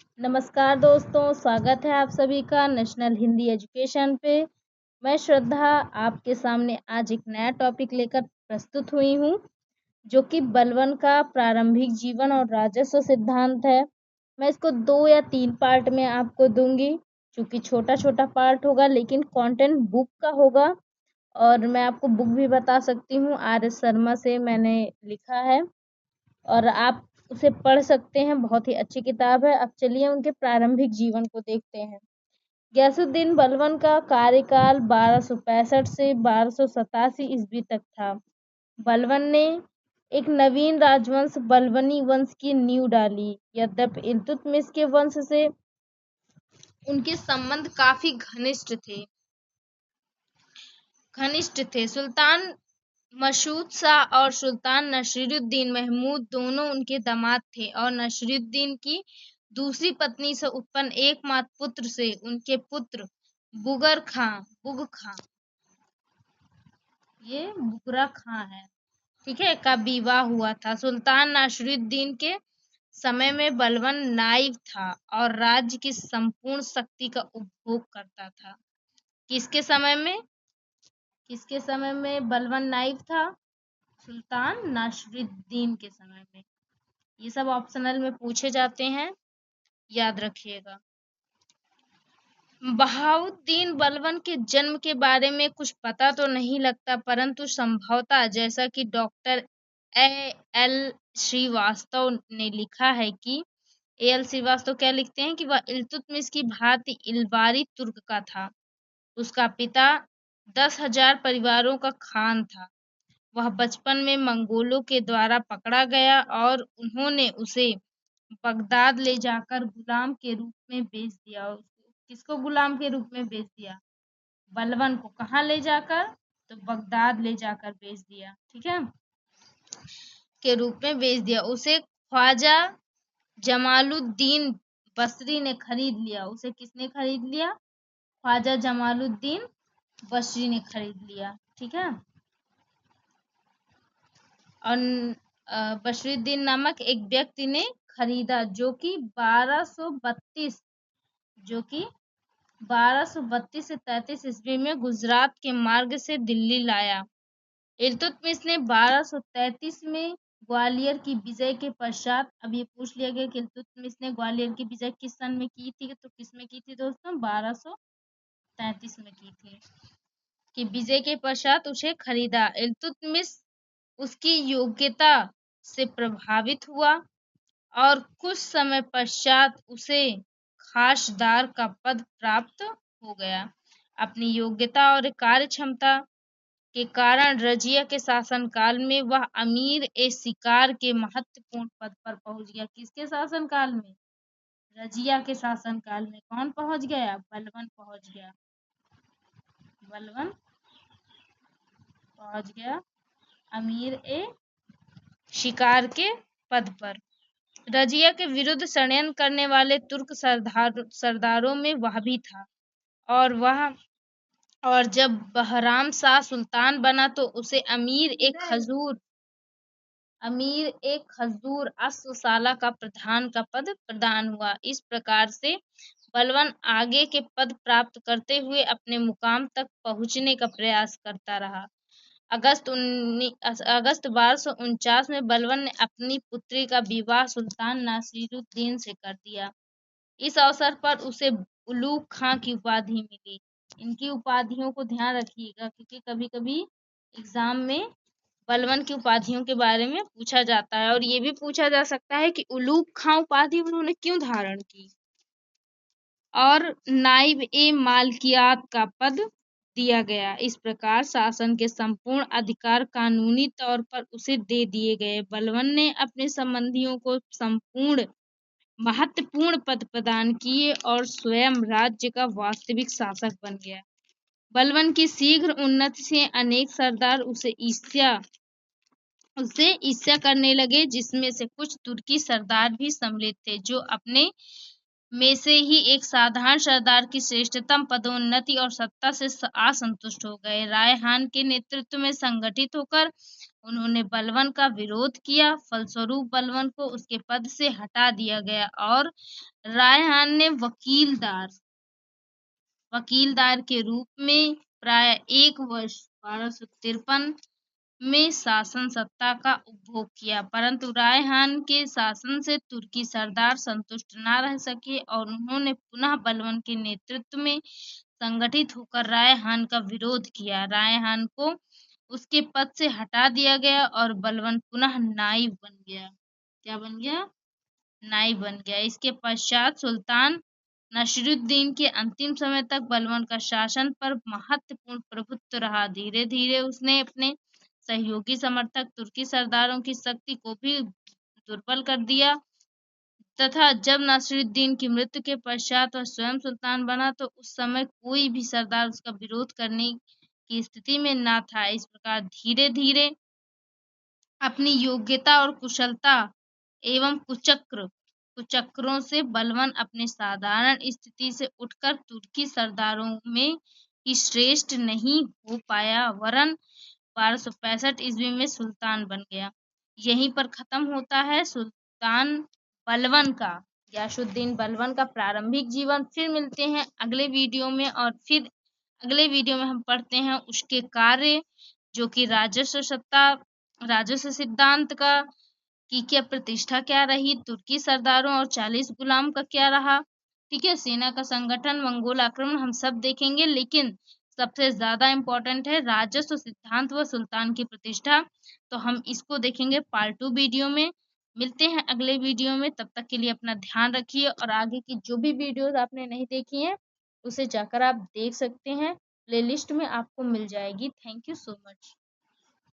नमस्कार दोस्तों, स्वागत है आप सभी का नेशनल हिंदी एजुकेशन पे। मैं श्रद्धा आपके सामने आज एक नया टॉपिक लेकर प्रस्तुत हुई हूँ, जो कि बलवन का प्रारंभिक जीवन और राजस्व सिद्धांत है। मैं इसको 2 या 3 पार्ट में आपको दूंगी, चूँकि छोटा-छोटा पार्ट होगा लेकिन कंटेंट बुक का होगा। और मैं आपको बुक भी बता सकती हूँ, आर.एस. शर्मा से मैंने लिखा है और आप उसे पढ़ सकते हैं, बहुत ही अच्छी किताब है। अब चलिए उनके प्रारंभिक जीवन को देखते हैं। गयासुद्दीन बलबन का कार्यकाल 1265 से 1287 ईस्वी तक था। बलबन ने एक नवीन राजवंश बलबनी वंश की नींव डाली। यद्यपि इल्तुतमिश के वंश से उनके संबंध काफी घनिष्ठ थे। सुल्तान मशहूद शाह और सुल्तान नसीरुद्दीन महमूद दोनों उनके दामाद थे और नसीरुद्दीन की दूसरी पत्नी से उत्पन्न एकमात्र पुत्र से उनके पुत्र बुगरा खां है, ठीक है, का विवाह हुआ था। सुल्तान नासिरुद्दीन के समय में बलबन नाइब था और राज्य की संपूर्ण शक्ति का उपभोग करता था। किसके समय में बलबन नाइब था? सुल्तान नासिरुद्दीन के समय में। ये सब ऑप्शनल में पूछे जाते हैं, याद रखिएगा। बहाउद्दीन बलबन के जन्म के बारे में कुछ पता तो नहीं लगता, परंतु संभवतः, जैसा कि डॉक्टर ए.एल. श्रीवास्तव ने लिखा है कि ए.एल. श्रीवास्तव क्या लिखते हैं कि वह इल्तुतमिश की भांति इल्बारी तुर्क का था। उसका पिता 10,000 परिवारों का खान था। वह बचपन में मंगोलों के द्वारा पकड़ा गया और उन्होंने उसे बगदाद ले जाकर गुलाम के रूप में बेच दिया। किसको गुलाम के रूप में बेच दिया? बलबन को। कहाँ ले जाकर? तो बगदाद ले जाकर बेच दिया, ठीक है, के रूप में बेच दिया। उसे ख्वाजा जमालुद्दीन बसरी ने खरीद लिया। उसे किसने खरीद लिया? ख्वाजा जमालुद्दीन बसरी ने खरीद लिया, ठीक है। और बशरुद्दीन नामक एक व्यक्ति ने खरीदा, जो कि 1232 से 33 ईस्वी में गुजरात के मार्ग से दिल्ली लाया। इल्तुतमिश ने 1233 में ग्वालियर की विजय के पश्चात, अब ये पूछ लिया गया कि इल्तुतमिश ने ग्वालियर की विजय किस सन में की थी, तो किस में की थी दोस्तों? 1233 में की थी। कि विजय के पश्चात उसे खरीदा। इल्तुतमिश उसकी योग्यता से प्रभावित हुआ और कुछ समय पश्चात उसे खासदार का पद प्राप्त हो गया। अपनी योग्यता और कार्यक्षमता के कारण रजिया के शासनकाल में वह अमीर ए शिकार के महत्वपूर्ण पद पर पहुंच गया। किसके शासनकाल में? रजिया के शासनकाल में। कौन पहुंच गया? बलबन पहुंच गया। बलबन पहुंच गया अमीर ए शिकार के पद पर। रजिया के विरुद्ध षड्यंत्र करने वाले तुर्क सरदारों में वह भी था और जब बहराम शाह सुल्तान बना तो उसे अमीर एक खजूर अश्वशाला का प्रधान का पद प्रदान हुआ। इस प्रकार से बलबन आगे के पद प्राप्त करते हुए अपने मुकाम तक पहुंचने का प्रयास करता रहा। अगस्त 1249 में बलबन ने अपनी पुत्री का विवाह सुल्तान नासिरुद्दीन से कर दिया। इस अवसर पर उसे उलूग खां की उपाधि मिली। इनकी उपाधियों को ध्यान रखिएगा, क्योंकि कभी-कभी एग्जाम में बलबन की उपाधियों के बारे में पूछा जाता है और ये भी पूछा जा सकता है कि उलूग खां उपाधि उन्होंने क्यों धारण की। और नाइब ए मालकियात का पद दिया गया। इस प्रकार शासन के संपूर्ण अधिकार कानूनी तौर पर उसे दे दिए गए। बलबन ने अपने संबंधियों को संपूर्ण महत्वपूर्ण पद प्रदान किए और स्वयं राज्य का वास्तविक शासक बन गया। बलबन की शीघ्र उन्नति से अनेक सरदार उसे ईर्ष्या करने लगे, जिसमें से कुछ तुर्की सरदार भी सम्मिलित थे, जो अपने में से ही एक साधारण सरदार की श्रेष्ठतम पदोन्नति और सत्ता से असंतुष्ट हो गए। राय खान के नेतृत्व में संगठित होकर उन्होंने बलबन का विरोध किया, फलस्वरूप बलबन को उसके पद से हटा दिया गया और रायहान ने वकीलदार के रूप में प्राय 1 वर्ष 1253 में शासन सत्ता का उपभोग किया, परंतु रायहान के शासन से तुर्की सरदार संतुष्ट न रह सके और उन्होंने पुनः बलबन के नेतृत्व में संगठित होकर रायहान का विरोध किया। रायहान को उसके पद से हटा दिया गया और बलबन पुनः नायब बन गया। क्या बन गया? नायब बन गया। इसके पश्चात सुल्तान नसीरुद्दीन के अंतिम समय तक बलबन का शासन पर महत्वपूर्ण प्रभुत्व रहा। धीरे धीरे उसने अपने सहयोगी समर्थक तुर्की सरदारों की शक्ति को भी दुर्बल कर दिया तथा जब नसीरुद्दीन की मृत्यु के पश्चात वह स्वयं सुल्तान बना तो उस समय कोई भी सरदार उसका विरोध करने की स्थिति में न था। इस प्रकार धीरे धीरे अपनी योग्यता और कुशलता एवं कुचक्रों से बलबन अपने साधारण स्थिति से उठकर तुर्की सरदारों में ही श्रेष्ठ नहीं हो पाया वरन 1265 ईस्वी में सुल्तान बन गया। यहीं पर खत्म होता है सुल्तान बलबन का, गयासुद्दीन बलबन का प्रारंभिक जीवन। फिर मिलते हैं अगले वीडियो में और फिर अगले वीडियो में हम पढ़ते हैं उसके कार्य, जो कि राजस्व सिद्धांत का की क्या प्रतिष्ठा क्या रही, तुर्की सरदारों और 40 गुलाम का क्या रहा। ठीक है, सेना का संगठन, मंगोल आक्रमण हम सब देखेंगे, लेकिन सबसे ज्यादा इम्पोर्टेंट है राजस्व सिद्धांत व सुल्तान की प्रतिष्ठा। तो हम इसको देखेंगे पार्ट 2 वीडियो में। मिलते हैं अगले वीडियो में, तब तक के लिए अपना ध्यान रखिए और आगे की जो भी वीडियोस आपने नहीं देखी हैं उसे जाकर आप देख सकते हैं, प्लेलिस्ट में आपको मिल जाएगी। Thank you so much.